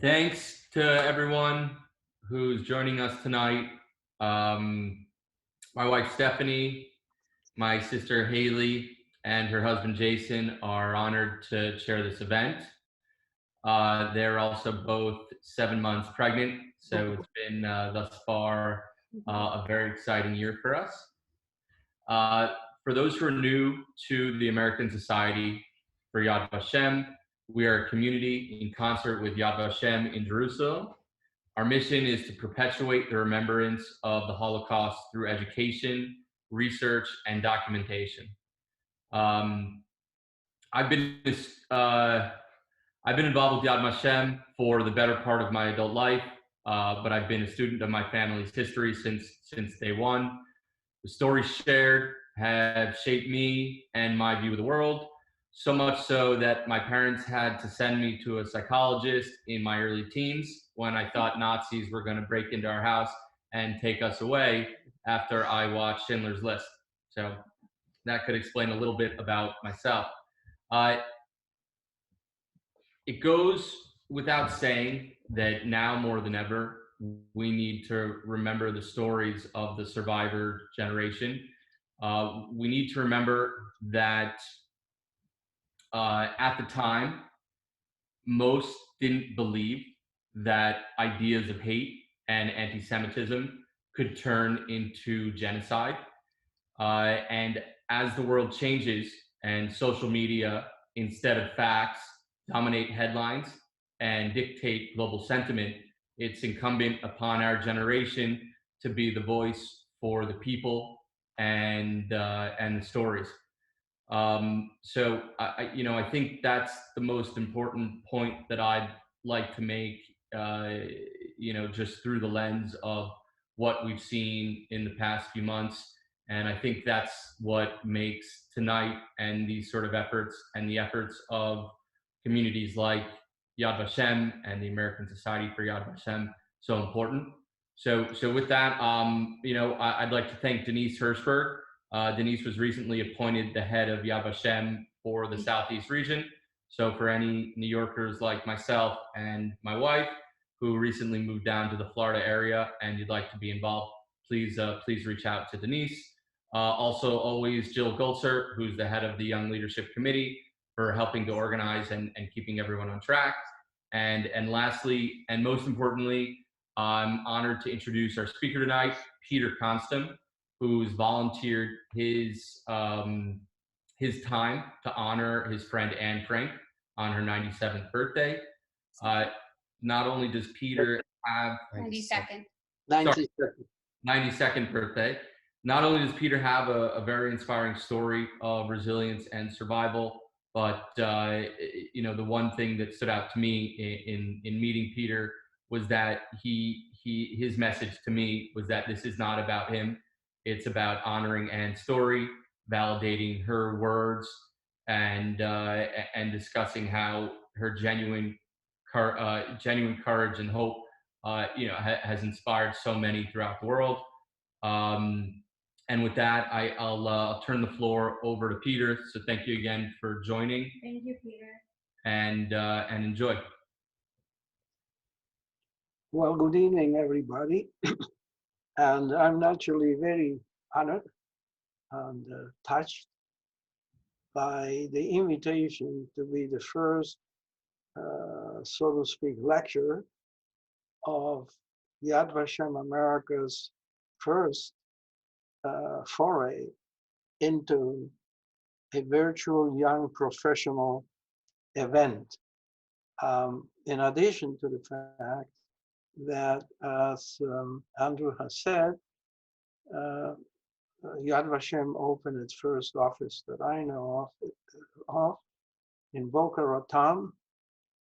Thanks to everyone who's joining us tonight. My wife Stephanie, my sister Haley, and her husband Jason are honored to chair this event. They're also both 7 months pregnant, so it's been thus far a very exciting year for us. For those who are new to the American Society for Yad Vashem, we are a community in concert with Yad Vashem in Jerusalem. Our mission is to perpetuate the remembrance of the Holocaust through education, research, and documentation. Um, I've been I've been involved with Yad Vashem for the better part of my adult life, but I've been a student of my family's history since day one. The stories shared have shaped me and my view of the world, so much so that my parents had to send me to a psychologist in my early teens when I thought Nazis were going to break into our house and take us away after I watched Schindler's List. So that could explain a little bit about myself. It goes without saying that now more than ever, we need to remember the stories of the survivor generation. We need to remember that at the time, most didn't believe that ideas of hate and anti-Semitism could turn into genocide. And as the world changes and social media, instead of facts, dominate headlines and dictate global sentiment, it's incumbent upon our generation to be the voice for the people and the stories. So I think that's the most important point that I'd like to make. Just through the lens of what we've seen in the past few months, and I think that's what makes tonight and these sort of efforts and the efforts of communities like Yad Vashem and the American Society for Yad Vashem so important. So with that, I'd like to thank Denise Hirschberg. Denise was recently appointed the head of Yad Vashem for the Southeast region. So for any New Yorkers like myself and my wife who recently moved down to the Florida area and you'd like to be involved, please reach out to Denise. Also, always Jill Goltzer, who's the head of the Young Leadership Committee, for helping to organize and keeping everyone on track. And lastly, and most importantly, I'm honored to introduce our speaker tonight, Pieter Kohnstam, who's volunteered his time to honor his friend Anne Frank on her 97th birthday. Not only does Pieter have 92nd. 92nd birthday, not only does Pieter have a very inspiring story of resilience and survival, but the one thing that stood out to me in meeting Pieter was that his message to me was that this is not about him. It's about honoring Anne's story, validating her words, and discussing how her genuine courage and hope, has inspired so many throughout the world. And with that, I'll turn the floor over to Pieter. So thank you again for joining. Thank you, Pieter. And enjoy. Well, good evening, everybody. And I'm naturally very honored and touched by the invitation to be the first, so to speak, lecturer of Yad Vashem America's first foray into a virtual young professional event. In addition to the fact that, as Andrew has said, Yad Vashem opened its first office that I know of in Boca Raton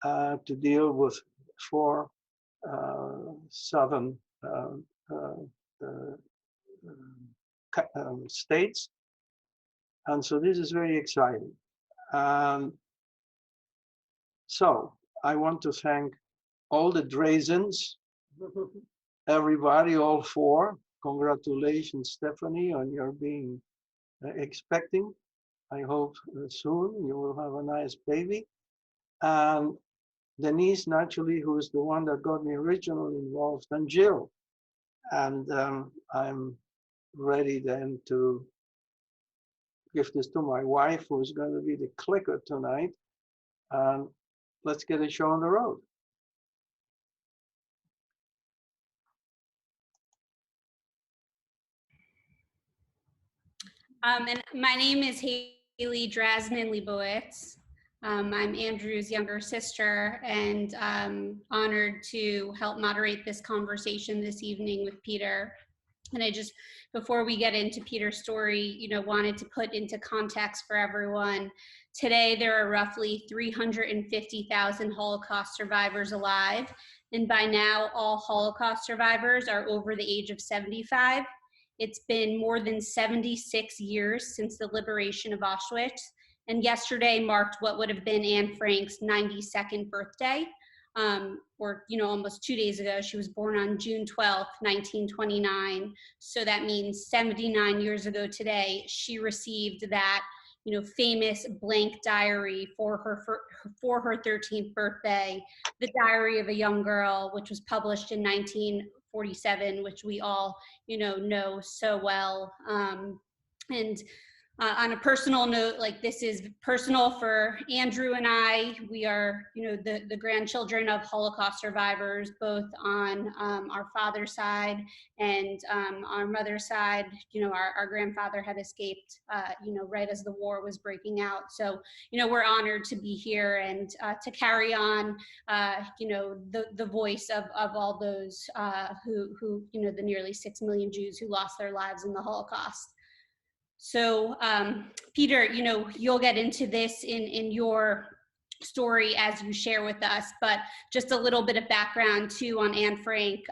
to deal with 4 southern states. And so this is very exciting. So I want to thank all the Drazins, everybody, all 4. Congratulations, Stephanie, on your being expecting. I hope soon you will have a nice baby. And Denise, naturally, who is the one that got me originally involved, and Jill. And I'm ready then to give this to my wife, who's going to be the clicker tonight. And let's get a show on the road. And my name is Haley Draznin Leibowitz. I'm Andrew's younger sister, and I'm honored to help moderate this conversation this evening with Peter. And I just, before we get into Peter's story, wanted to put into context for everyone. Today, there are roughly 350,000 Holocaust survivors alive. And by now, all Holocaust survivors are over the age of 75. It's been more than 76 years since the liberation of Auschwitz. And yesterday marked what would have been Anne Frank's 92nd birthday. Or almost 2 days ago. She was born on June 12th, 1929. So that means 79 years ago today, she received that famous blank diary for her 13th birthday, The Diary of a Young Girl, which was published in 1947, which we all know so well. And on a personal note, like, this is personal for Andrew and I. We are, the grandchildren of Holocaust survivors, both on our father's side and our mother's side. Our grandfather had escaped, right as the war was breaking out. So, we're honored to be here and to carry on, the voice of all those who, the nearly 6 million Jews who lost their lives in the Holocaust. So, Peter, you'll get into this in your story as you share with us, but just a little bit of background too on Anne Frank.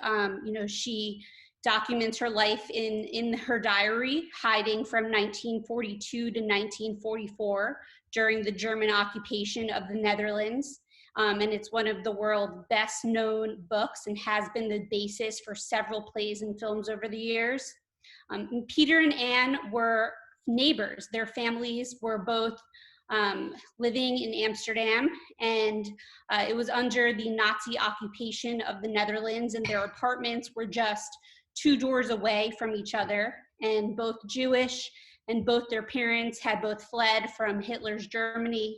She documents her life in her diary, hiding from 1942 to 1944 during the German occupation of the Netherlands. And it's one of the world's best known books and has been the basis for several plays and films over the years. Peter and Anne were neighbors. Their families were both living in Amsterdam, and it was under the Nazi occupation of the Netherlands, and their apartments were just 2 doors away from each other, and both Jewish, and both their parents had both fled from Hitler's Germany,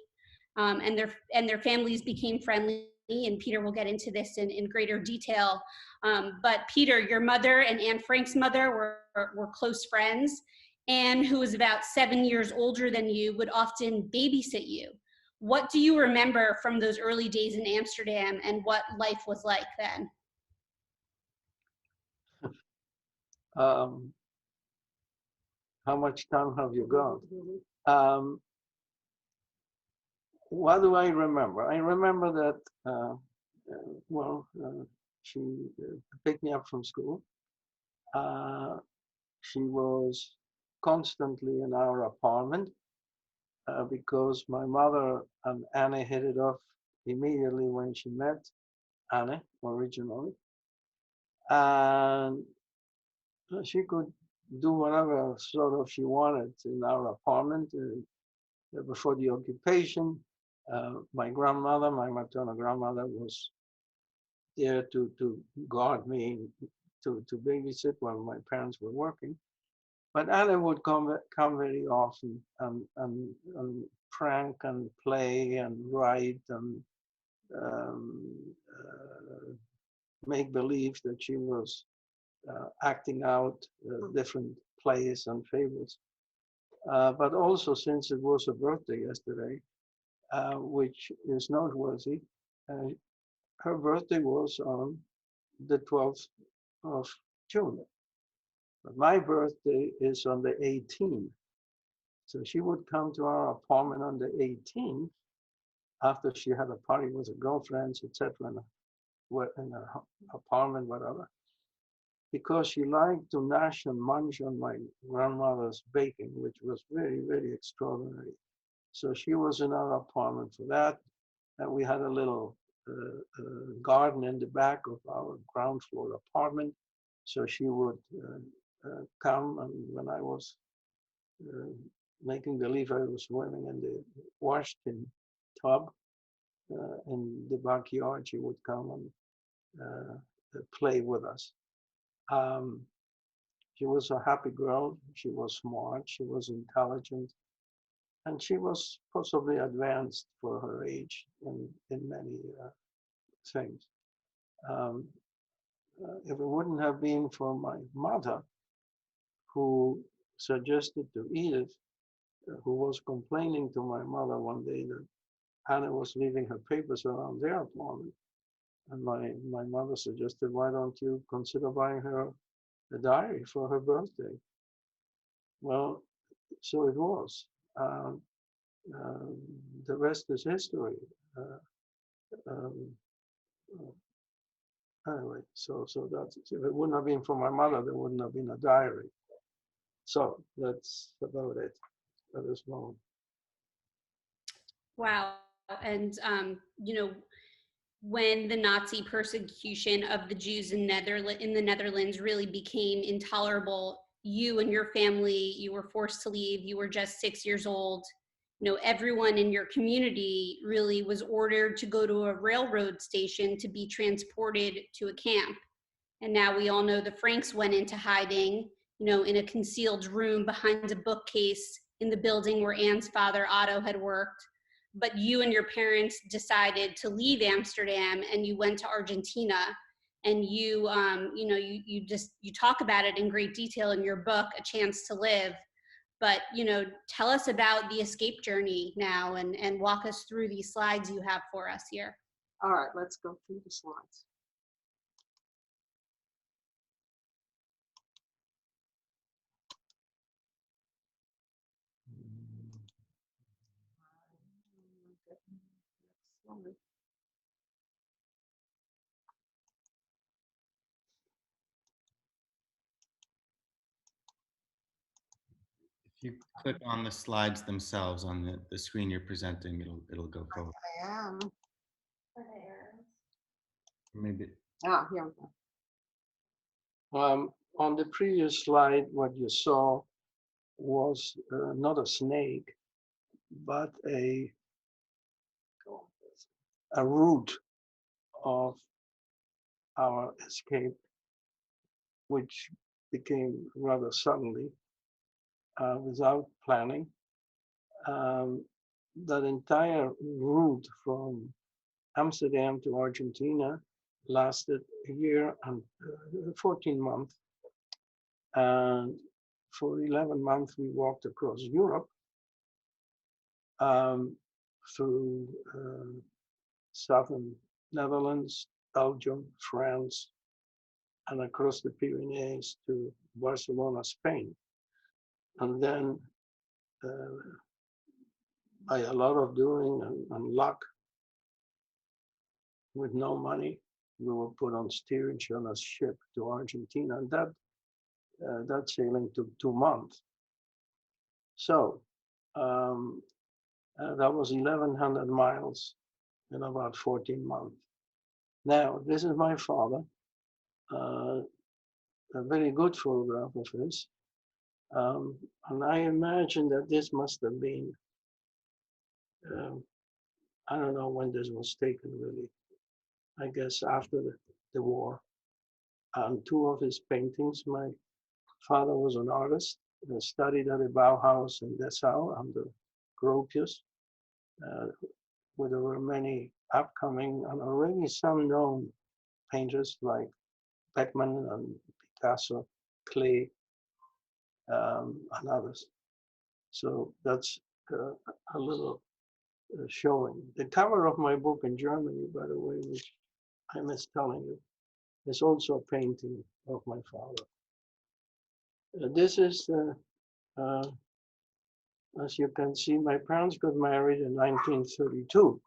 and their families became friendly. And Peter will get into this in greater detail. But Peter, your mother and Anne Frank's mother were close friends. Anne, who was about 7 years older than you, would often babysit you. What do you remember from those early days in Amsterdam and what life was like then? How much time have you got? What do I remember? I remember that, she picked me up from school. She was constantly in our apartment because my mother and Annie hit it off immediately when she met Annie originally. And she could do whatever sort of she wanted in our apartment before the occupation. My grandmother, my maternal grandmother, was there to guard me, to babysit while my parents were working. But Anna would come very often and prank and play and write and make believe that she was acting out different plays and fables. But also, since it was her birthday yesterday, which is noteworthy, her birthday was on the 12th of June. But my birthday is on the 18th. So she would come to our apartment on the 18th after she had a party with her girlfriends, etc., in her apartment, whatever, because she liked to gnash and munch on my grandmother's baking, which was very, very extraordinary. So she was in our apartment for that. And we had a little garden in the back of our ground floor apartment. So she would come, and when I was making believe I was swimming in the washing tub, in the backyard. She would come and play with us. Um, she was a happy girl. She was smart. She was intelligent. And she was possibly advanced for her age in many things. Um, if it wouldn't have been for my mother, who suggested to Edith, who was complaining to my mother one day that Hannah was leaving her papers around their apartment. And my mother suggested, why don't you consider buying her a diary for her birthday? Well, so it was. The rest is history. Um, anyway, so that's, if it wouldn't have been for my mother, there wouldn't have been a diary. So that's about it at this moment. Wow. And, you know, when the Nazi persecution of the Jews in the Netherlands really became intolerable, you and your family, you were forced to leave. You were just 6 years old. You know, everyone in your community really was ordered to go to a railroad station to be transported to a camp. And now we all know the Franks went into hiding, you know, in a concealed room behind a bookcase in the building where Anne's father, Otto, had worked. But you and your parents decided to leave Amsterdam and you went to Argentina. And you, you know, you talk about it in great detail in your book, A Chance to Live. But, you know, tell us about the escape journey now and walk us through these slides you have for us here. All right, let's go through the slides. If you click on the slides themselves on the screen you're presenting, it'll go forward. I am. Maybe. Ah, here we go. On the previous slide, what you saw was not a snake, but a route of our escape, which became rather suddenly, without planning. That entire route from Amsterdam to Argentina lasted a year and 14 months. And for 11 months, we walked across Europe through southern Netherlands, Belgium, France, and across the Pyrenees to Barcelona, Spain. And then by a lot of doing and luck, with no money, we were put on steerage on a ship to Argentina, and that sailing took 2 months. So that was 1,100 miles in about 14 months. Now, this is my father, a very good photograph of his. And I imagine that this must have been, I don't know when this was taken really, I guess after the war. And 2 of his paintings, my father was an artist, studied at the Bauhaus in Dessau under Gropius, where there were many upcoming and already some known painters like Beckmann and Picasso, Klee, and others. So that's a little showing. The cover of my book in Germany, by the way, which I miss telling you, is also a painting of my father. This is, as you can see, my parents got married in 1932.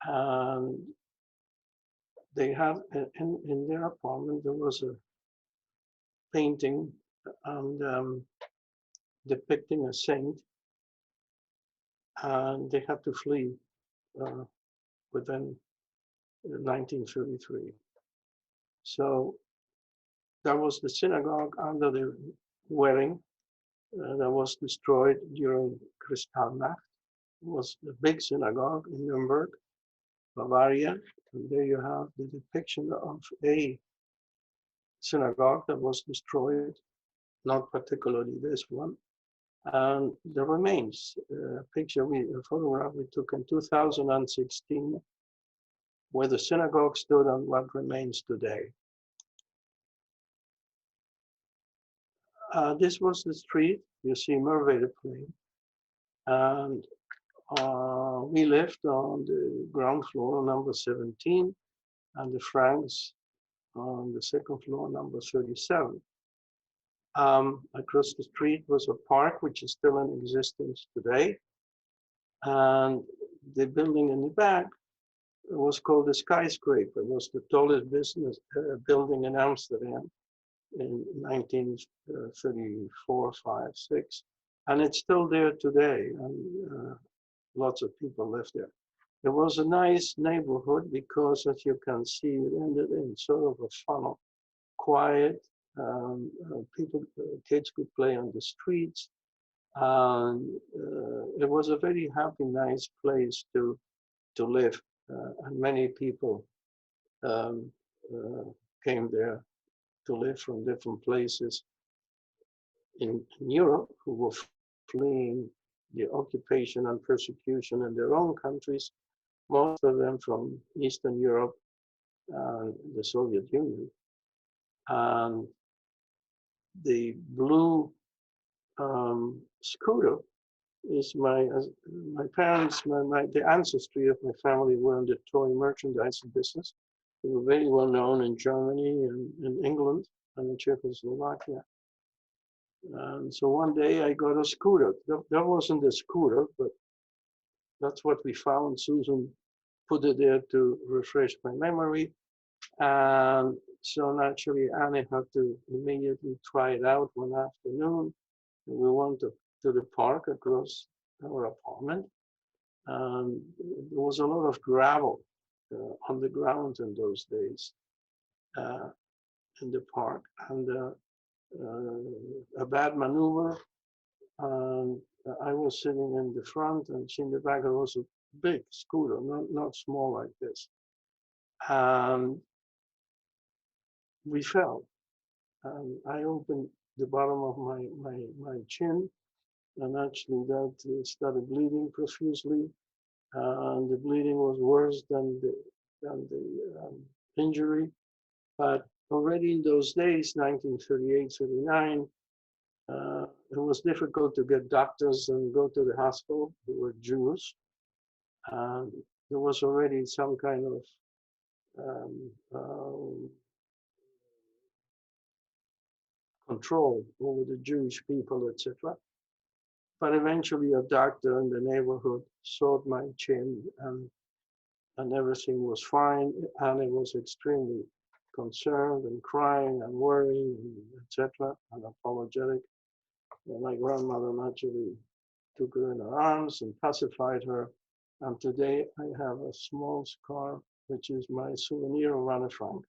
And they had, in their apartment, there was a painting and depicting a saint. And they had to flee within 1933. So that was the synagogue under the wedding that was destroyed during Kristallnacht. was a big synagogue in Nuremberg, Bavaria. And there you have the depiction of a synagogue that was destroyed, not particularly this one. And the remains, a photograph we took in 2016, where the synagogue stood and what remains today. This was the street, you see Merwede Plain. And we lived on the ground floor, number 17, and the Franks on the second floor, number 37. Across the street was a park, which is still in existence today. And the building in the back was called the Skyscraper. It was the tallest business building in Amsterdam in 1934, 5, 6. And it's still there today. And lots of people live there. It was a nice neighborhood because, as you can see, it ended in sort of a funnel, quiet. Kids could play on the streets. It was a very happy, nice place to live. And many people came there to live from different places in Europe who were fleeing the occupation and persecution in their own countries, most of them from Eastern Europe and the Soviet Union. And the blue scooter is my parents, the ancestry of my family were in the toy merchandising business. They were very well known in Germany and in England and in Czechoslovakia. And so one day I got a scooter. That wasn't a scooter, but that's what we found. Susan put it there to refresh my memory. And so naturally, Annie had to immediately try it out one afternoon. We went to the park across our apartment. And there was a lot of gravel on the ground in those days in the park. And a bad maneuver. And I was sitting in the front and she in the back. It was a big scooter, not small like this. And we fell. And I opened the bottom of my chin, and actually that started bleeding profusely. And the bleeding was worse than the injury. But already in those days, 1938, 39, it was difficult to get doctors and go to the hospital who were Jews. And there was already some kind of control over the Jewish people, etc. But eventually a doctor in the neighborhood saw my chin and everything was fine. And it was extremely concerned and crying and worrying, etc. and apologetic. And my grandmother naturally took her in her arms and pacified her. And today I have a small scar, which is my souvenir of Anne Frank.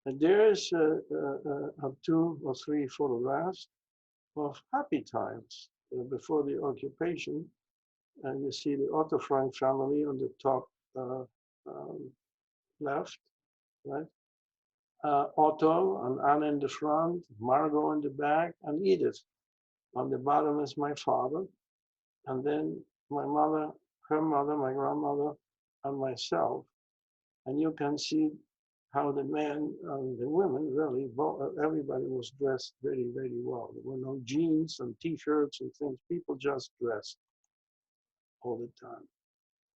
And there's 2 or 3 photographs of happy times before the occupation. And you see the Otto Frank family on the top left, right? Otto and Anne in the front, Margot in the back, and Edith. On the bottom is my father. And then my mother, her mother, my grandmother, and myself. And you can see how the men and the women really, everybody was dressed very, very well. There were no jeans and t-shirts and things. People just dressed all the time.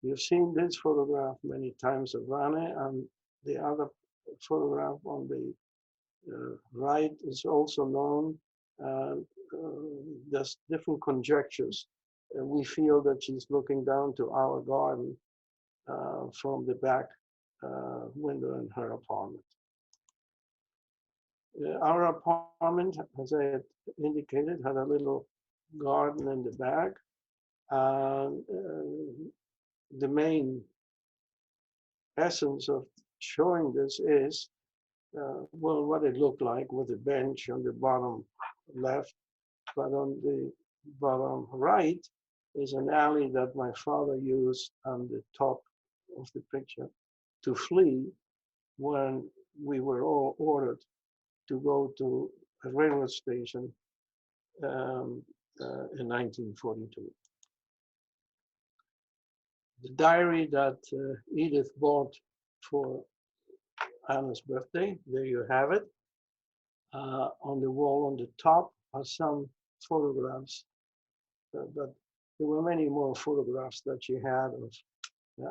You've seen this photograph many times of Anne, and the other photograph on the right is also known. There's different conjectures. We feel that she's looking down to our garden from the back window in her apartment. Our apartment, as I had indicated, had a little garden in the back. The main essence of showing this is, well, what it looked like with a bench on the bottom left, but on the bottom right, is an alley that my father used on the top of the picture to flee when we were all ordered to go to a railroad station in 1942. The diary that Edith bought for Anna's birthday, there you have it. On the wall on the top are some photographs, but there were many more photographs that she had of.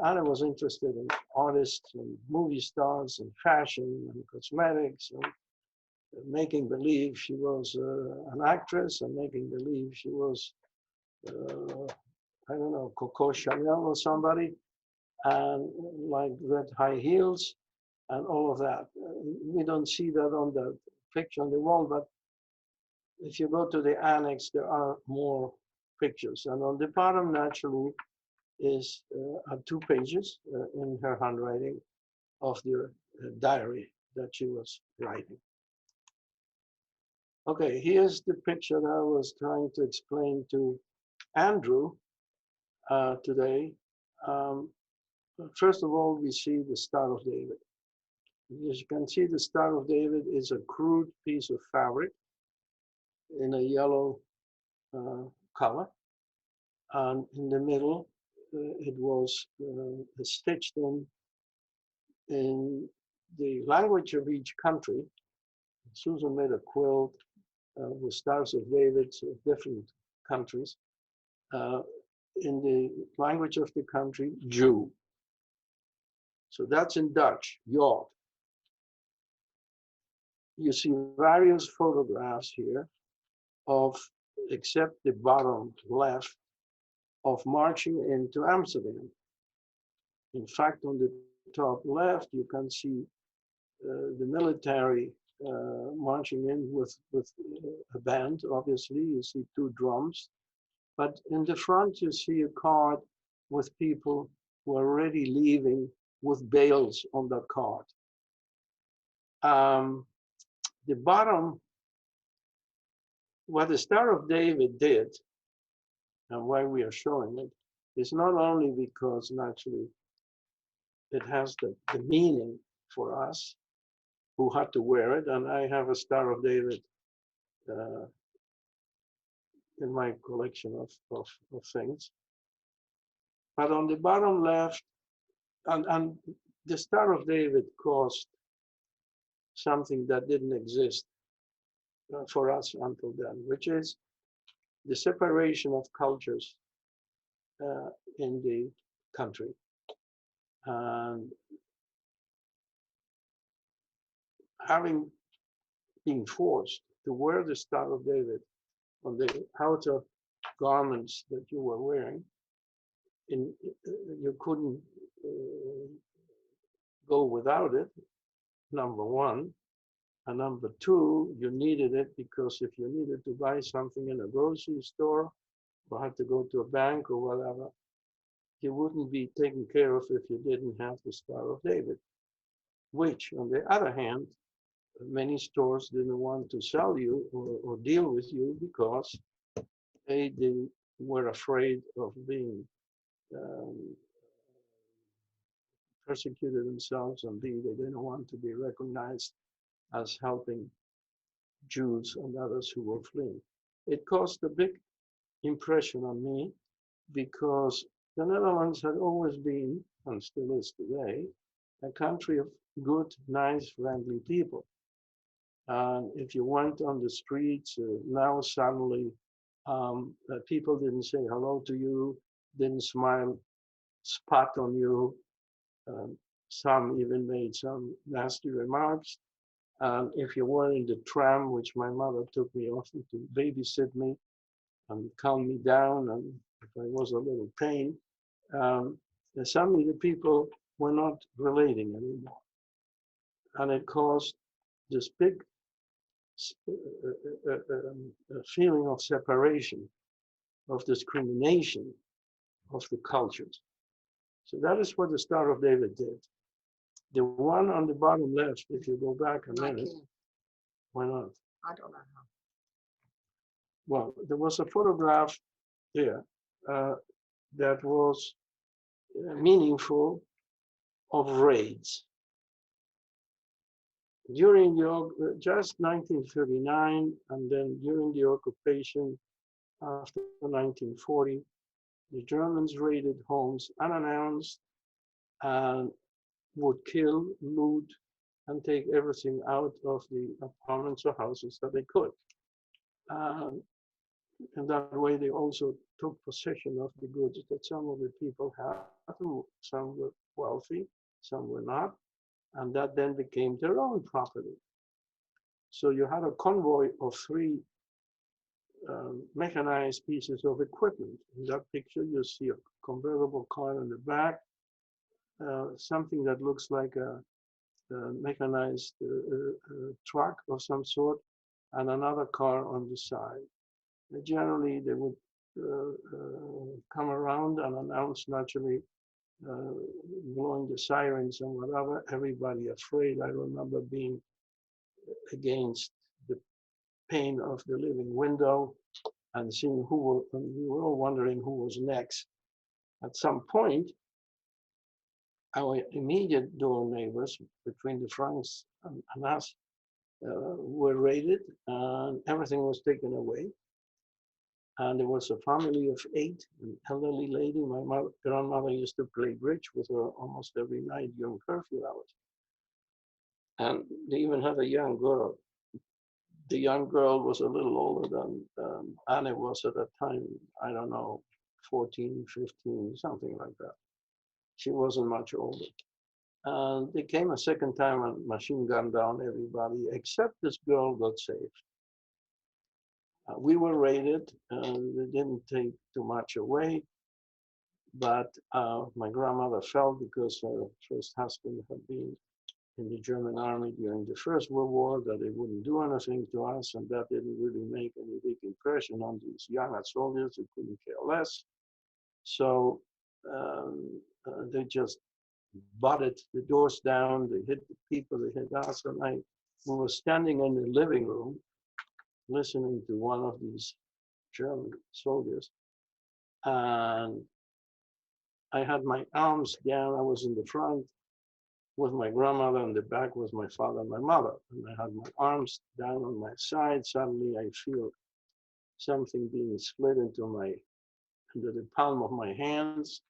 Anna was interested in artists and movie stars and fashion and cosmetics and making believe she was an actress and making believe she was, I don't know, Coco Chanel or somebody, and like red high heels and all of that. We don't see that on the picture on the wall, but if you go to the annex, there are more pictures. And on the bottom, naturally, is 2 pages in her handwriting of the diary that she was writing. Okay, here's the picture that I was trying to explain to Andrew today. First of all, we see the Star of David. As you can see, the Star of David is a crude piece of fabric in a yellow color. And in the middle, it was stitched in the language of each country. Susan made a quilt with Stars of David of different countries. In the language of the country, Jew. So that's in Dutch, Jod. You see various photographs here of, except the bottom left, of marching into Amsterdam. In fact, on the top left, you can see the military marching in with a band, obviously. You see 2 drums. But in the front, you see a card with people who are already leaving with bales on that card. The bottom, what the Star of David did, and why we are showing it, is not only because naturally it has the meaning for us who had to wear it, and I have a Star of David in my collection of things. But on the bottom left, and the Star of David caused something that didn't exist for us until then, which is the separation of cultures in the country. And having been forced to wear the Star of David on the outer garments that you were wearing, you couldn't go without it, number one. And number two, you needed it because if you needed to buy something in a grocery store or had to go to a bank or whatever, you wouldn't be taken care of if you didn't have the Star of David, which on the other hand, many stores didn't want to sell you or deal with you because A, they were afraid of being persecuted themselves, and B, they didn't want to be recognized as helping Jews and others who were fleeing. It caused a big impression on me because the Netherlands had always been, and still is today, a country of good, nice, friendly people. And if you went on the streets, now suddenly people didn't say hello to you, didn't smile, spat on you. Some even made some nasty remarks. If you were in the tram, which my mother took me often to babysit me and calm me down, and if I was a little pain, suddenly the people were not relating anymore. And it caused this big feeling of separation, of discrimination of the cultures. So that is what the Star of David did. The one on the bottom left, if you go back a minute, why not? I don't know how. Well, there was a photograph there that was meaningful of raids. During just 1939, and then during the occupation after 1940, the Germans raided homes unannounced and would kill, loot, and take everything out of the apartments or houses that they could. And that way they also took possession of the goods that some of the people had. Some were wealthy, some were not, and that then became their own property. So you had a convoy of 3 mechanized pieces of equipment. In that picture, you see a convertible car in the back, something that looks like a mechanized truck of some sort, and another car on the side. Generally, they would come around and announce, naturally, blowing the sirens and whatever, everybody afraid. I remember being against the pane of the living window and seeing and we were all wondering who was next. At some point, our immediate door neighbors between the Franks and us were raided, and everything was taken away. And there was a family of 8, an elderly lady. My grandmother used to play bridge with her almost every night during curfew hours. And they even had a young girl. The young girl was a little older than Anne was at that time. I don't know, 14, 15, something like that. She wasn't much older. And they came a second time and machine gunned down everybody, except this girl got saved. We were raided, and they didn't take too much away, but my grandmother felt, because her first husband had been in the German army during the First World War, that they wouldn't do anything to us, and that didn't really make any big impression on these young soldiers who couldn't care less. So they just butted the doors down, they hit the people, they hit us, and we were standing in the living room listening to one of these German soldiers, and I had my arms down. I was in the front with my grandmother, and the back was my father and my mother, and I had my arms down on my side. Suddenly I feel something being split into the palm of my hands,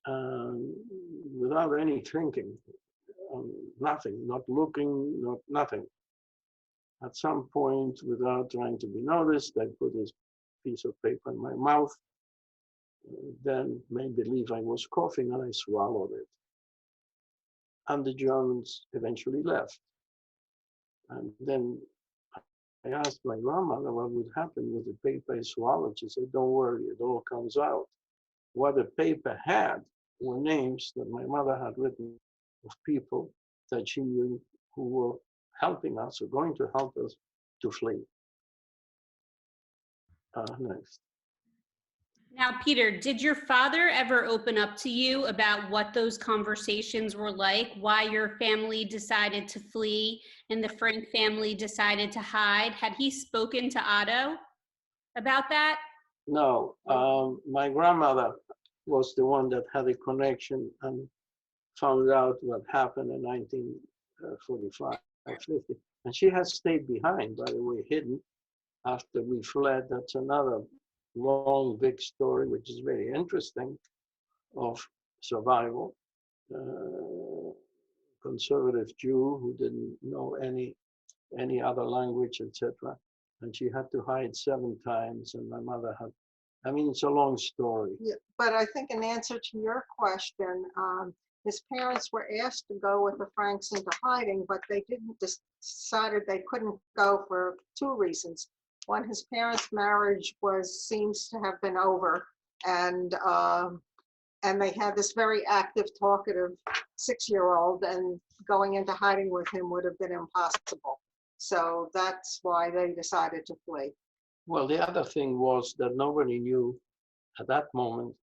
and without any thinking, nothing, not looking, nothing. At some point, without trying to be noticed, I put this piece of paper in my mouth, then made believe I was coughing, and I swallowed it. And the Germans eventually left. And then I asked my grandmother what would happen with the paper I swallowed. She said, "Don't worry, it all comes out." What the paper had were names that my mother had written of people that she knew who were helping us or going to help us to flee. Next. Now, Peter, did your father ever open up to you about what those conversations were like, why your family decided to flee and the Frank family decided to hide? Had he spoken to Otto about that? No, my grandmother was the one that had a connection and found out what happened in 1945, 50. And she has stayed behind, by the way, hidden after we fled. That's another long, big story, which is very interesting, of survival. Conservative Jew who didn't know any other language, etc. And she had to hide 7 times, and my mother had, I mean, it's a long story. Yeah, but I think in answer to your question, his parents were asked to go with the Franks into hiding, but they decided they couldn't go for 2 reasons. One, his parents' marriage seems to have been over, and they had this very active, talkative 6-year-old, and going into hiding with him would have been impossible. So that's why they decided to flee. Well, the other thing was that nobody knew at that moment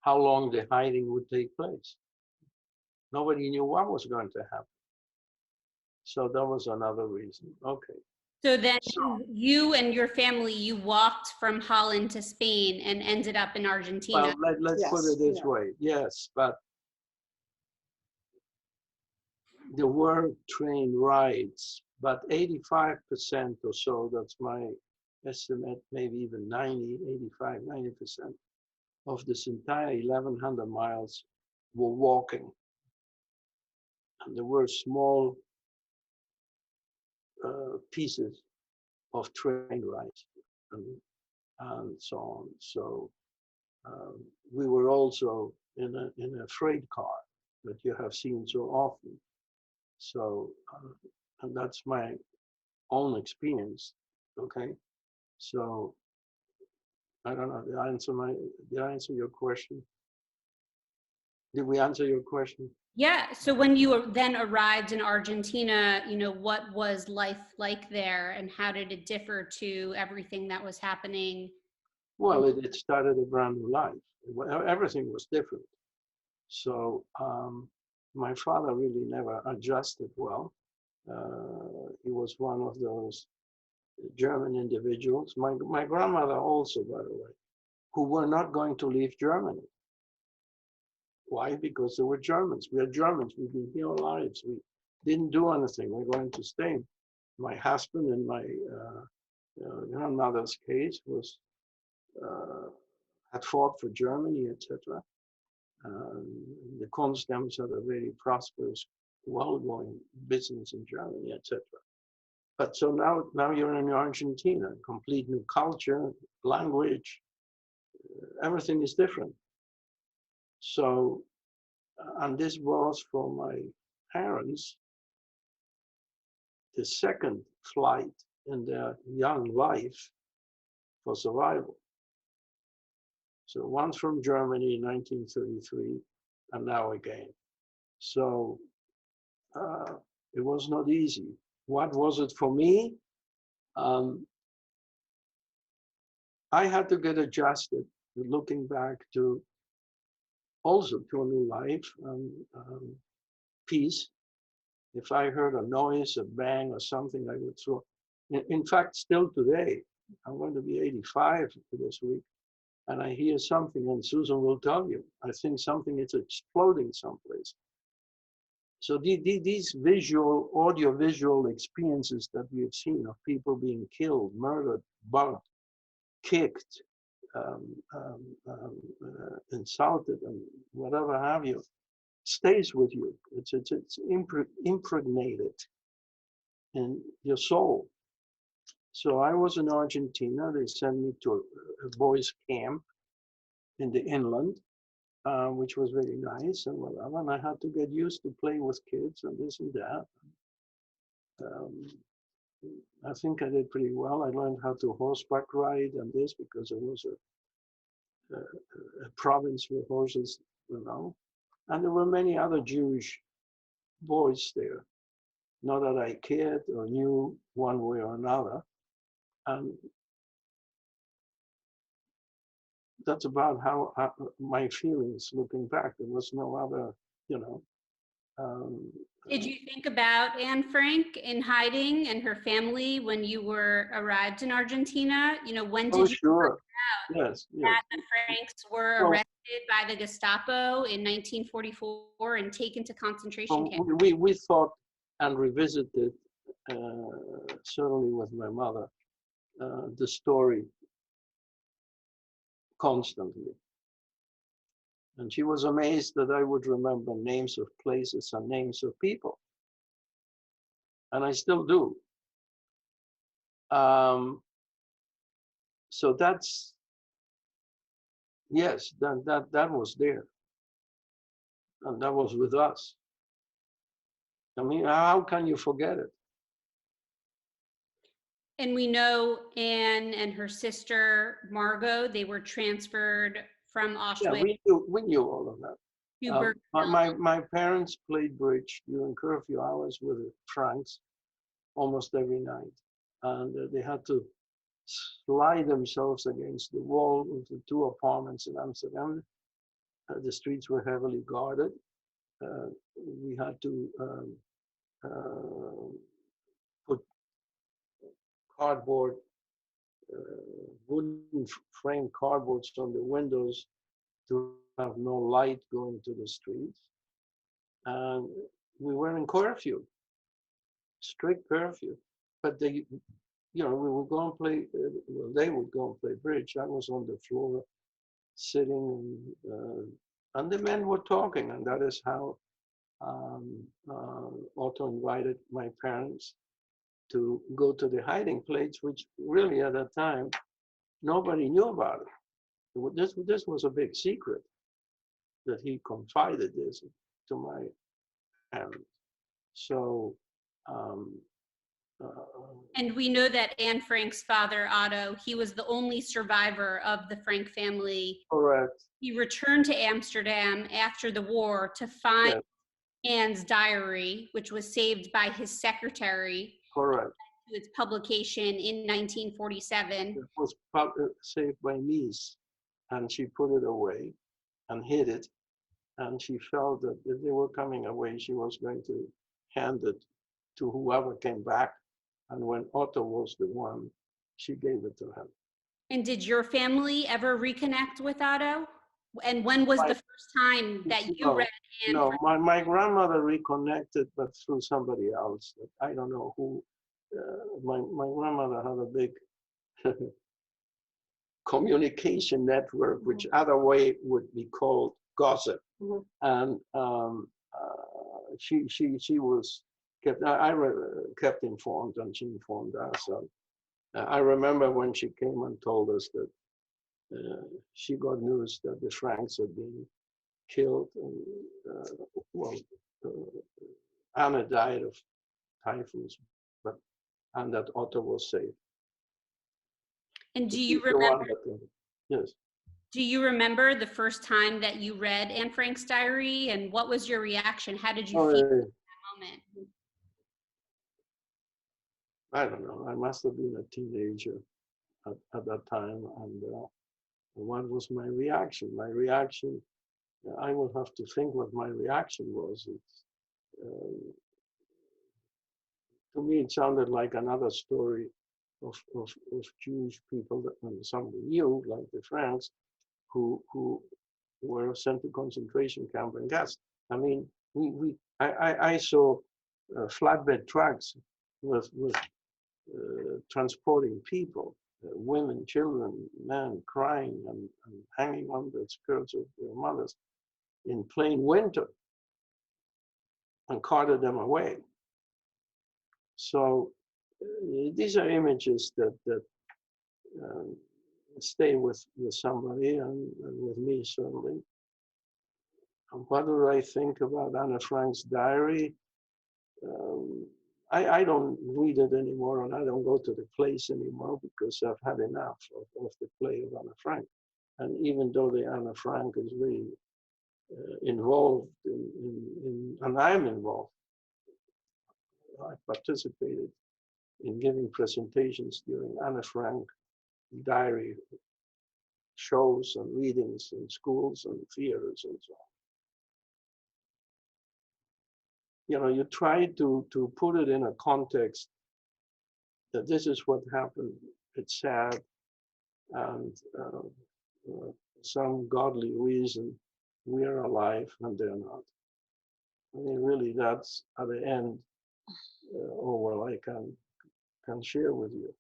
how long the hiding would take place. Nobody knew what was going to happen. So that was another reason. Okay. So then So, you and your family, you walked from Holland to Spain and ended up in Argentina. well, let's put Yes, it this yeah. way. Yes, but there were train rides, but 85% or so, that's my estimate, maybe even 90, 85, 90% of this entire 1,100 miles were walking. And there were small pieces of train rides and so on. So we were also in a freight car that you have seen so often. So, and that's my own experience. Okay. So I don't know. Did I answer your question? Did we answer your question? Yeah. So when you then arrived in Argentina, what was life like there and how did it differ to everything that was happening? Well, it started a brand new life. Everything was different. So my father really never adjusted well. He was one of those German individuals. My grandmother also, by the way, who were not going to leave Germany. Why? Because they were Germans. We are Germans. We've been here our lives. We didn't do anything. We're going to stay. My husband, in my grandmother's case, was had fought for Germany, etc. The Kohnstams had a very prosperous, well-going business in Germany, etc. But so now you're in Argentina, complete new culture, language, everything is different. So, and this was for my parents the second flight in their young life for survival. So once from Germany in 1933, and now again. So it was not easy. What was it for me? I had to get adjusted, looking back to also to a new life, peace. If I heard a noise, a bang or something, I would throw. In fact, still today, I'm going to be 85 this week, and I hear something, and Susan will tell you, I think something is exploding someplace. So these audio-visual experiences that we have seen of people being killed, murdered, bugged, kicked, insulted, and whatever have you, stays with you. It's impregnated in your soul. So I was in Argentina. They sent me to a boys' camp in the inland, which was very nice and whatever. And I had to get used to play with kids and this and that. I think I did pretty well. I learned how to horseback ride and this because it was a province with horses, And there were many other Jewish boys there. Not that I cared or knew one way or another. And that's about how my feelings looking back. There was no other, Did you think about Anne Frank in hiding and her family when you arrived in Argentina? When did you sure. find out Yes. that the Franks were Well, arrested by the Gestapo in 1944 and taken to concentration camps? we thought and revisited, certainly with my mother, the story constantly. And she was amazed that I would remember names of places and names of people. And I still do. So that's, yes, that was there. And that was with us. I mean, how can you forget it? And we know Anne and her sister, Margot, they were transferred from Yeah, Auschwitz we knew all of that. to Bergen. My parents played bridge during curfew hours with the Franks almost every night. And they had to slide themselves against the wall of the two apartments in Amsterdam. The streets were heavily guarded. We had to put cardboard, wooden frame cardboards on the windows to have no light going to the streets. And we were in curfew, strict curfew. But they, we would go and play, well, they would go and play bridge. I was on the floor sitting, and the men were talking, and that is how Otto invited my parents to go to the hiding place, which really at that time, nobody knew about it. This was a big secret that he confided this to my parents. So, and we know that Anne Frank's father, Otto, he was the only survivor of the Frank family. correct. He returned to Amsterdam after the war to find Yes, Anne's diary, which was saved by his secretary correct. to its publication in 1947. It was saved by niece, and she put it away and hid it. And she felt that if they were coming away, she was going to hand it to whoever came back. And when Otto was the one, she gave it to him. And did your family ever reconnect with Otto? And when was the first time that you read Anne No, Frank? my grandmother reconnected, but through somebody else. I don't know who. My grandmother had a big communication network, which other way would be called gossip. And she was kept. I kept informed, and she informed us. I remember when she came and told us that she got news that the Franks had been killed, and Anna died of typhus, and that Otto was safe. And do you remember? Yes. Do you remember the first time that you read Anne Frank's diary, and what was your reaction? How did you feel at that moment? I don't know. I must have been a teenager at that time, and what was my reaction? My reaction, I will have to think what my reaction was. To me, it sounded like another story of Jewish people that somebody knew, like the Franks, who were sent to concentration camp and gas. I mean, I saw flatbed trucks with transporting people, women, children, men crying and hanging on the skirts of their mothers in plain winter, and carted them away. So these are images that stay with somebody, and with me certainly. And what do I think about Anne Frank's diary? I don't read it anymore, and I don't go to the place anymore because I've had enough of the play of Anne Frank. And even though the Anne Frank is really involved and I'm involved, I participated in giving presentations during Anne Frank diary shows and readings in schools and theaters and so on. You try to put it in a context that this is what happened. It's sad, and some godly reason we are alive and they're not. I mean, really, that's at the end all I can share with you.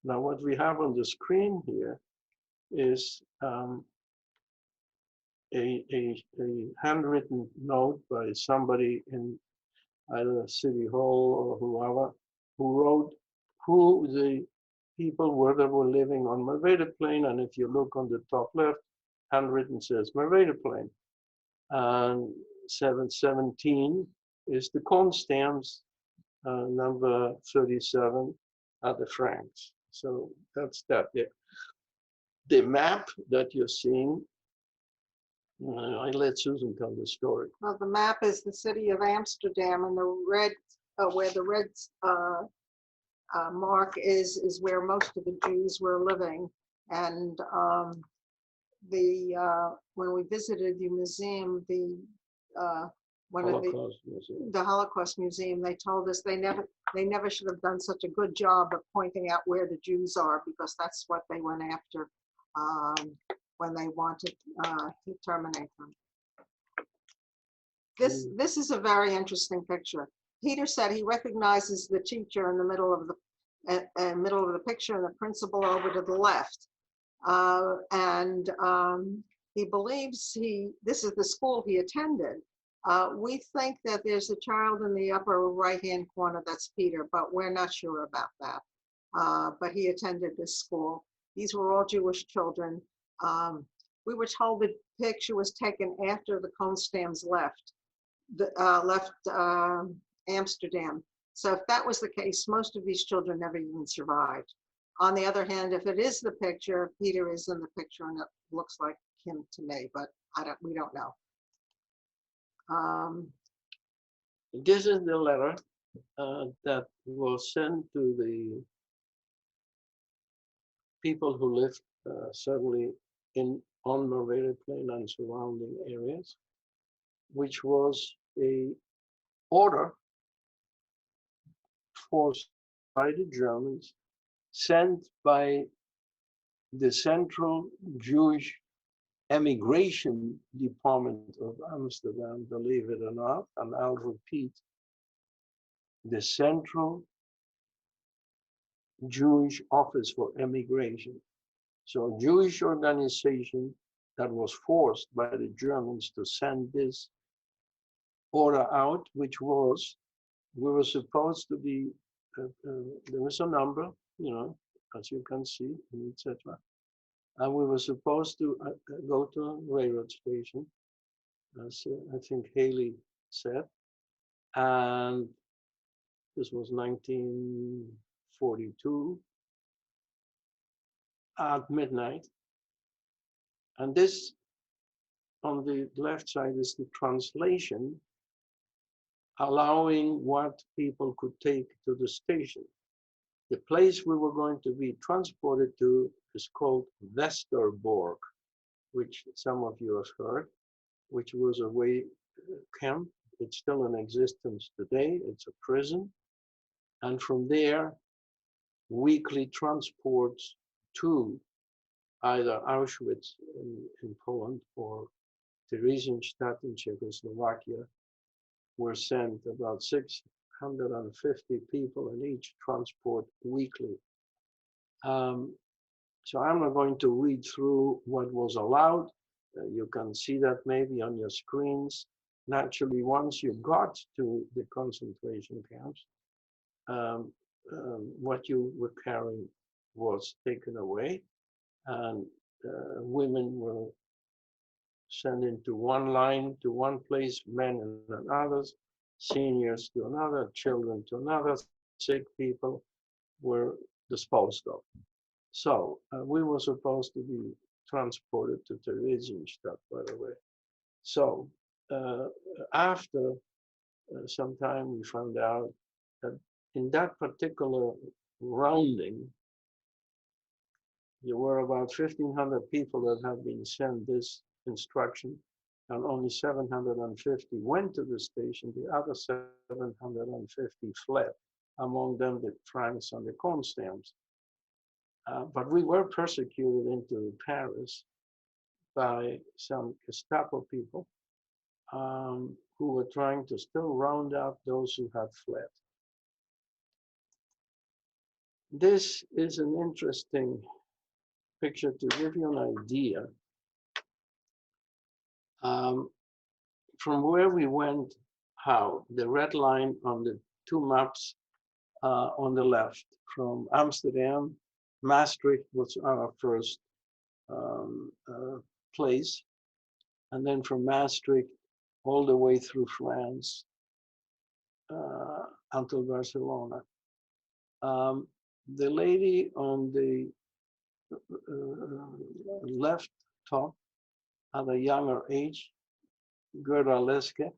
Now, what we have on the screen here is a handwritten note by somebody in either City Hall or whoever, who wrote who the people were that were living on Mercator Plain. And if you look on the top left, handwritten says Mercator Plain. And 717 is the Kohnstam's number 37 at the Franks. So that's that. The map that you're seeing, I let Susan tell the story. Well, the map is the city of Amsterdam, and the red, where the red mark is where most of the Jews were living. And when we visited the museum, the one of the Holocaust Museum. Holocaust Museum. They told us they never should have done such a good job of pointing out where the Jews are, because that's what they went after when they wanted to terminate them. This is a very interesting picture. Peter said he recognizes the teacher in the middle of the picture and the principal over to the left. He believes this is the school he attended. We think that there's a child in the upper right-hand corner that's Peter, but we're not sure about that. But he attended this school. These were all Jewish children. We were told the picture was taken after the Kohnstams left Amsterdam. So if that was the case, most of these children never even survived. On the other hand, if it is the picture, Peter is in the picture and it looks like him to me, but we don't know. This is the letter that was sent to the people who lived certainly on Merwede Plain and surrounding areas, which was a order forced by the Germans, sent by the Central Jewish Emigration Department of Amsterdam, believe it or not, and I'll repeat, the Central Jewish Office for Emigration. So a Jewish organization that was forced by the Germans to send this order out, which was, we were supposed to be, there was a number, as you can see, etc. And we were supposed to go to a railroad station, as I think Haley said. And this was 1942 at midnight. And this, on the left side, is the translation allowing what people could take to the station. The place we were going to be transported to is called Westerbork, which some of you have heard, which was a way camp. It's still in existence today. It's a prison. And from there, weekly transports to either Auschwitz in Poland or Theresienstadt in Czechoslovakia were sent, about 650 people in each transport weekly. So I'm not going to read through what was allowed. You can see that maybe on your screens. Naturally, once you got to the concentration camps, what you were carrying was taken away, and women were sent into one line to one place, men and others, seniors to another, children to another, sick people were disposed of. So we were supposed to be transported to Theresienstadt, by the way. So after some time, we found out that in that particular rounding, there were about 1,500 people that had been sent this instruction, and only 750 went to the station. The other 750 fled, among them the Franks and the Kohnstams. But we were persecuted into Paris by some Gestapo people who were trying to still round up those who had fled. This is an interesting picture to give you an idea. From where we went, how the red line on the two maps on the left, from Amsterdam, Maastricht was our first place, and then from Maastricht all the way through France until Barcelona. The lady on the left top at a younger age, Gerda Leske,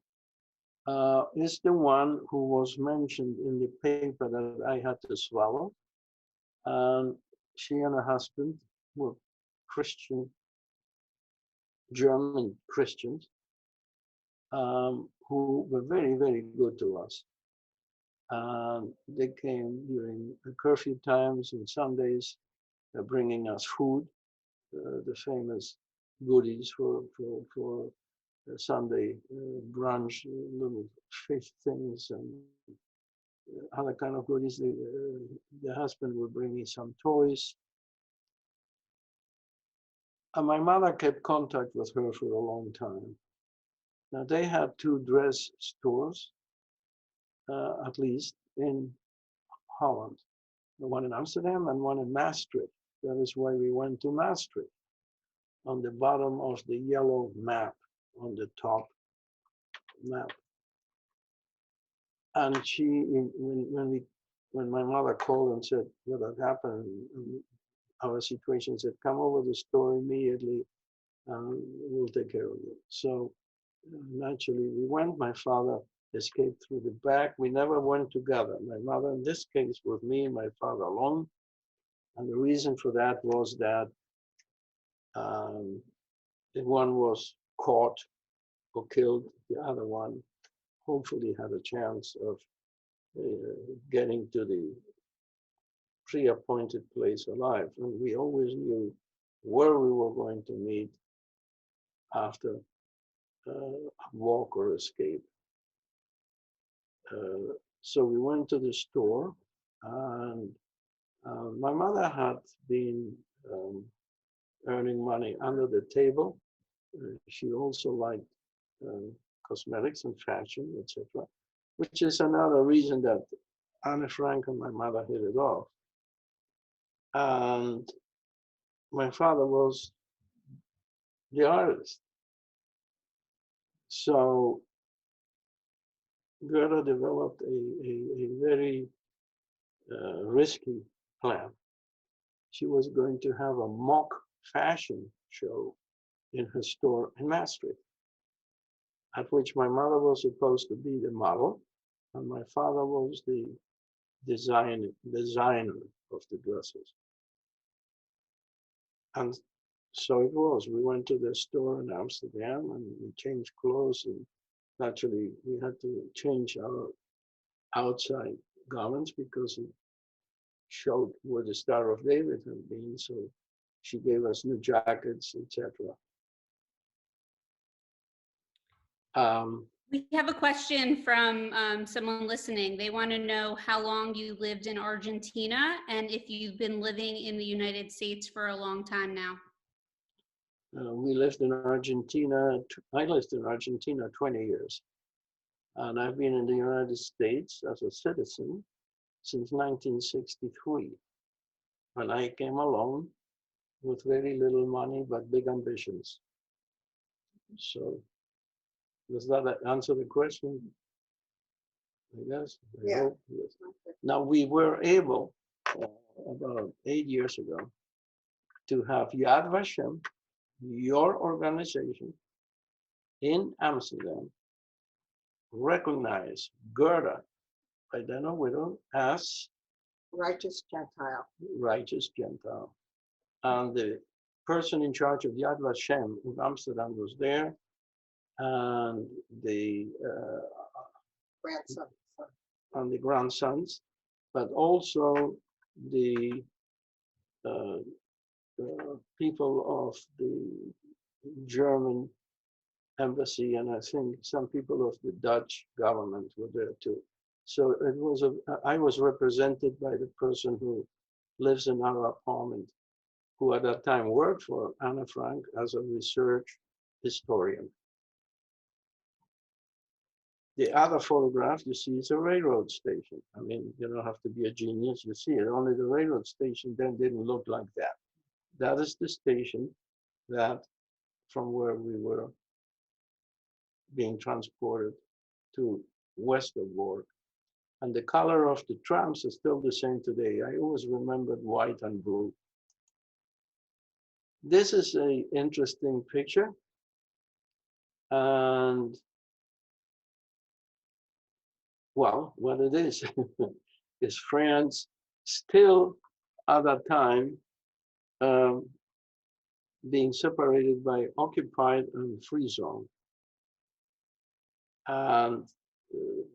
is the one who was mentioned in the paper that I had to swallow. And she and her husband were Christian, German Christians, who who were very, very good to us. They came during the curfew times and Sundays, bringing us food, the famous goodies for Sunday brunch, little fish things and other kind of goodies. The husband would bring me some toys. And my mother kept contact with her for a long time. Now they had 2 dress stores, at least in Holland, one in Amsterdam and one in Maastricht. That is why we went to Maastricht. On the bottom of the yellow map, on the top map. And when my mother called and said what had happened, our situation, said, come over the store immediately, we'll take care of you. So naturally we went. My father escaped through the back. We never went together. My mother, in this case, with me and my father alone. And the reason for that was that if one was caught or killed, the other one hopefully had a chance of getting to the pre-appointed place alive. And we always knew where we were going to meet after a walk or escape. So we went to the store, and my mother had been earning money under the table. She also liked cosmetics and fashion, etc., which is another reason that Anne Frank and my mother hit it off. And my father was the artist. So Gerda developed a very risky plan. She was going to have a mock fashion show in her store in Maastricht, at which my mother was supposed to be the model, and my father was the designer of the dresses. And so it was. We went to the store in Amsterdam and we changed clothes, and naturally we had to change our outside garments because it showed where the Star of David had been. So she gave us new jackets, etc. We have a question from someone listening. They want to know how long you lived in Argentina and if you've been living in the United States for a long time now. We lived in Argentina. I lived in Argentina 20 years. And I've been in the United States as a citizen since 1963. And I came along with very little money, but big ambitions. So does that answer the question? I guess. I hope. Yes. Now we were able, about 8 years ago, to have Yad Vashem, your organization in Amsterdam, recognize Gerda, by then a widow, as Righteous Gentile. righteous Gentile. And the person in charge of Yad Vashem in Amsterdam was there, and the Grandson. grandsons, but also the people of the German embassy, and I think some people of the Dutch government were there too. So it was I was represented by the person who lives in our apartment, who at that time worked for Anne Frank as a research historian. The other photograph you see is a railroad station. I mean, you don't have to be a genius, you see it. Only the railroad station then didn't look like that. That is the station that from where we were being transported to Westerbork. And the color of the trams is still the same today. I always remembered white and blue. This is an interesting picture. And well, what it is France still at that time being separated by occupied and free zone. and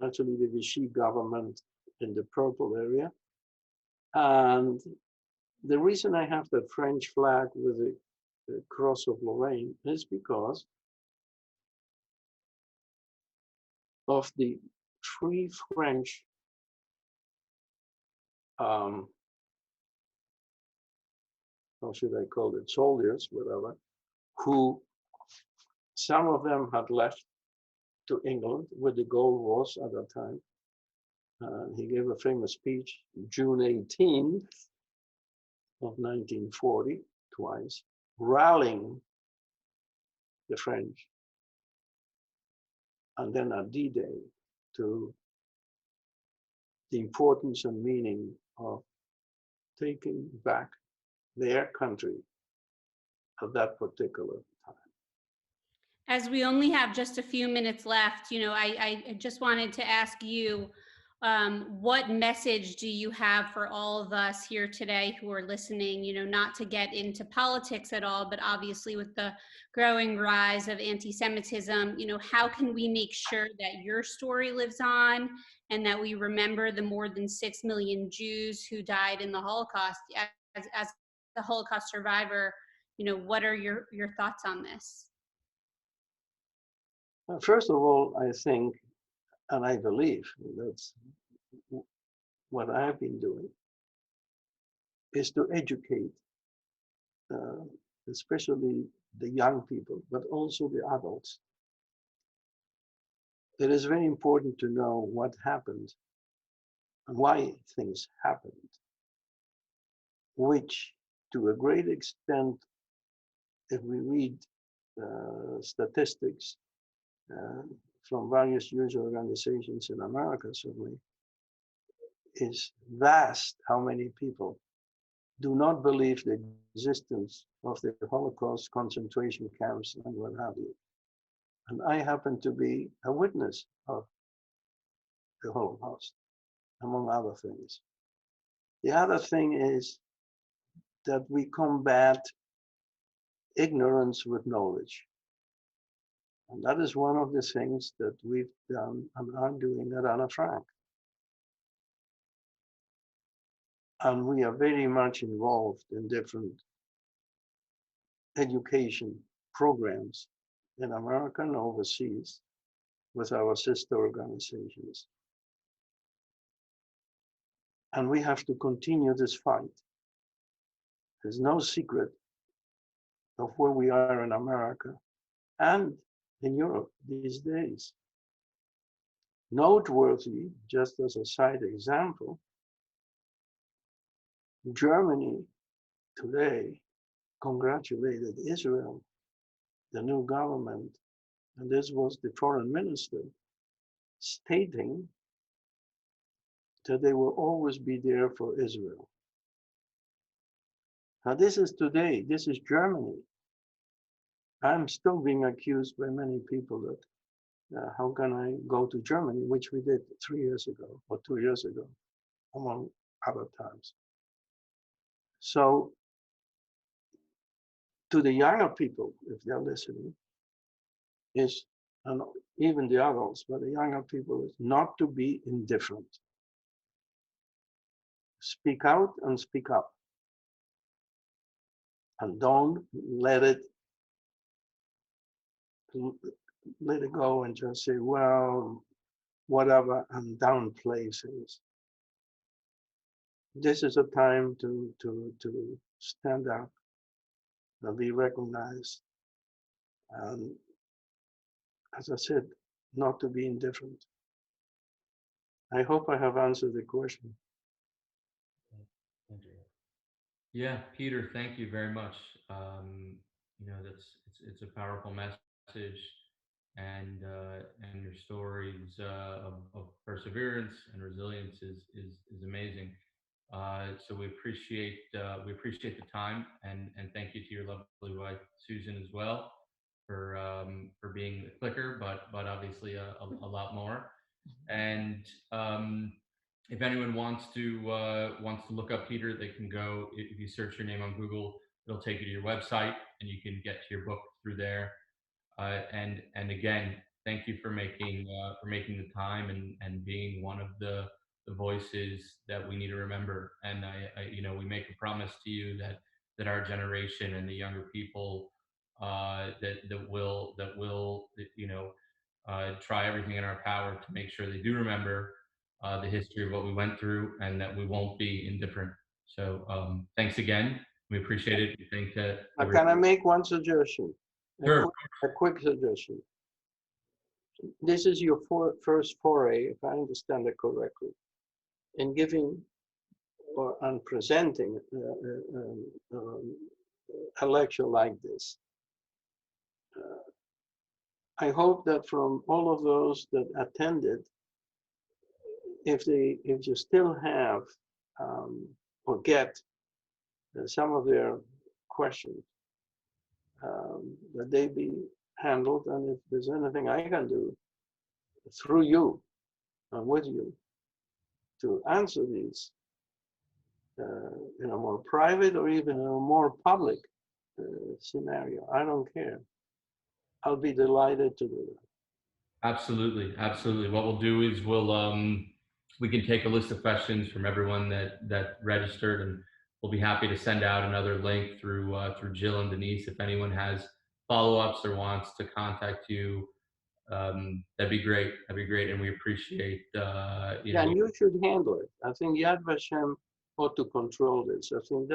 actually the Vichy government in the purple area. And the reason I have the French flag with the cross of Lorraine is because of the three French how should I call it, soldiers, whatever, who some of them had left to England, where de Gaulle was at that time. He gave a famous speech June 18th of 1940, twice, rallying the French, and then at D-Day to the importance and meaning of taking back their country at that particular time. As we only have just a few minutes left, I just wanted to ask you, what message do you have for all of us here today who are listening, not to get into politics at all, but obviously with the growing rise of anti-Semitism, how can we make sure that your story lives on and that we remember the more than 6 million Jews who died in the Holocaust? As a Holocaust survivor, what are your thoughts on this? First of all, I think, and I believe that's what I've been doing, is to educate, especially the young people, but also the adults. It is very important to know what happened and why things happened, which to a great extent, if we read statistics from various Jewish organizations in America, certainly, is vast how many people do not believe the existence of the Holocaust, concentration camps, and what have you. And I happen to be a witness of the Holocaust, among other things. The other thing is that we combat ignorance with knowledge. And that is one of the things that we've done and are doing at Anna Frank. And we are very much involved in different education programs in America and overseas with our sister organizations. And we have to continue this fight. There's no secret of where we are in America and in Europe these days. Noteworthy, just as a side example, Germany today congratulated Israel, the new government, and this was the foreign minister, stating that they will always be there for Israel. Now this is today, this is Germany. I'm still being accused by many people that how can I go to Germany, which we did 3 years ago or 2 years ago, among other times. So to the younger people, if they're listening, is, and even the adults, but the younger people, is not to be indifferent. Speak out and speak up. And don't let it go and just say, well, whatever, and downplay things. This is a time to stand up and be recognized. And as I said, not to be indifferent. I hope I have answered the question. Yeah, Peter, thank you very much. It's a powerful message, and your stories of perseverance and resilience is amazing. So we appreciate the time, and thank you to your lovely wife Susan as well for being the clicker, but obviously a lot more. And if anyone wants to look up Peter, they can go. If you search your name on Google, it'll take you to your website, and you can get to your book through there. And again, thank you for making the time and being one of the voices that we need to remember. And we make a promise to you that our generation and the younger people that will try everything in our power to make sure they do remember the history of what we went through, and that we won't be indifferent. So thanks again. We appreciate it. We think that Can I make one suggestion? Sure. A quick suggestion. This is your first foray, if I understand it correctly, in giving and presenting a lecture like this. I hope that from all of those that attended, if you still have or get some of their questions, that they be handled, and if there's anything I can do through you and with you to answer these in a more private or even in a more public scenario, I don't care. I'll be delighted to do that. Absolutely, absolutely. What we'll do is we can take a list of questions from everyone that registered, and we'll be happy to send out another link through Jill and Denise if anyone has follow-ups or wants to contact you. That'd be great. That'd be great, and we appreciate Yeah, and you should handle it. I think Yad Vashem ought to control this. I think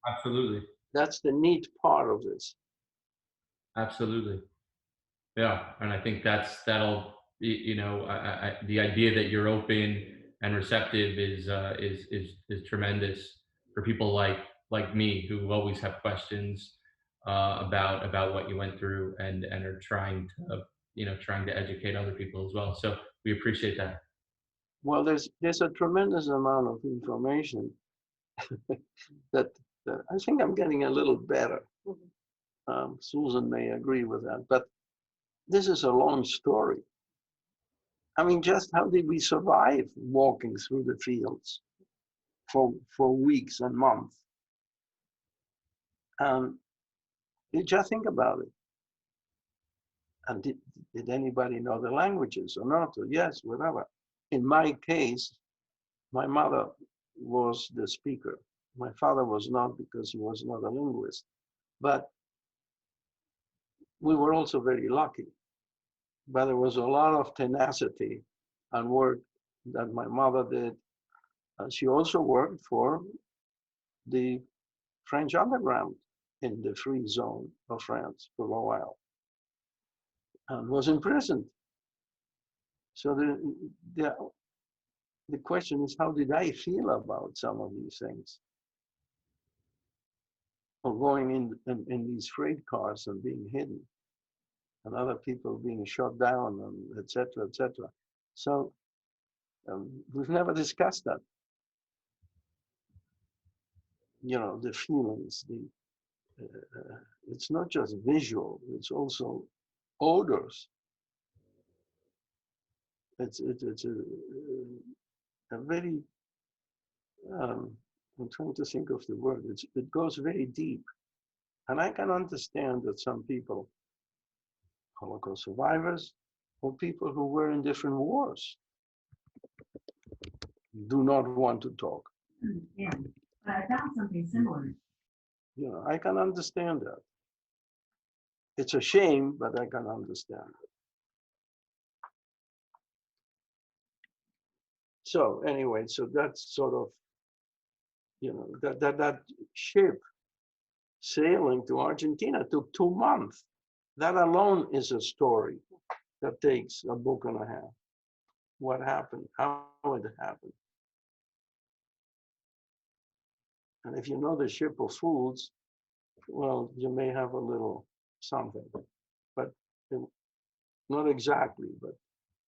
absolutely that's the neat part of this. Absolutely. Yeah, and I think that'll the idea that you're open and receptive is tremendous for people like me who always have questions about what you went through and are trying to educate other people as well. So we appreciate that. Well, there's a tremendous amount of information that I think I'm getting a little better. Susan may agree with that, but this is a long story. I mean, just how did we survive walking through the fields for weeks and months? You just think about it. And did anybody know the languages or not? Or yes, whatever. In my case, my mother was the speaker. My father was not, because he was not a linguist. But we were also very lucky. But there was a lot of tenacity and work that my mother did. She also worked for the French underground in the free zone of France for a while and was imprisoned. So the question is, how did I feel about some of these things? Or going in these freight cars and being hidden, and other people being shot down, and et cetera, et cetera. So we've never discussed that. You know, the feelings, it's not just visual, it's also odors. It's a very, I'm trying to think of the word, it goes very deep. And I can understand that some people, Holocaust survivors, or people who were in different wars, do not want to talk. Yeah, but I found something similar. You know, I can understand that. It's a shame, but I can understand it. So anyway, so that's sort of, you know, that ship sailing to Argentina took 2 months. That alone is a story that takes a book and a half. What happened, how it happened. And if you know the ship of fools, well, you may have a little something, but not exactly, but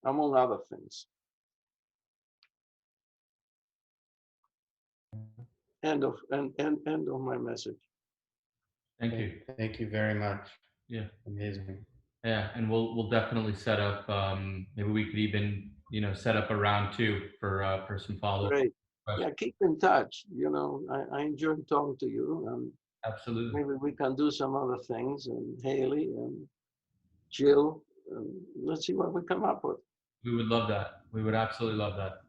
among other things. End of my message. Thank you. Thank you very much. Yeah. Amazing. Yeah, and we'll definitely set up. Maybe we could even set up a round 2 for some follow-up. Great. Yeah, keep in touch. You know, I enjoy talking to you, and Absolutely. maybe we can do some other things. And Haley and Jill, let's see what we come up with. We would love that. We would absolutely love that.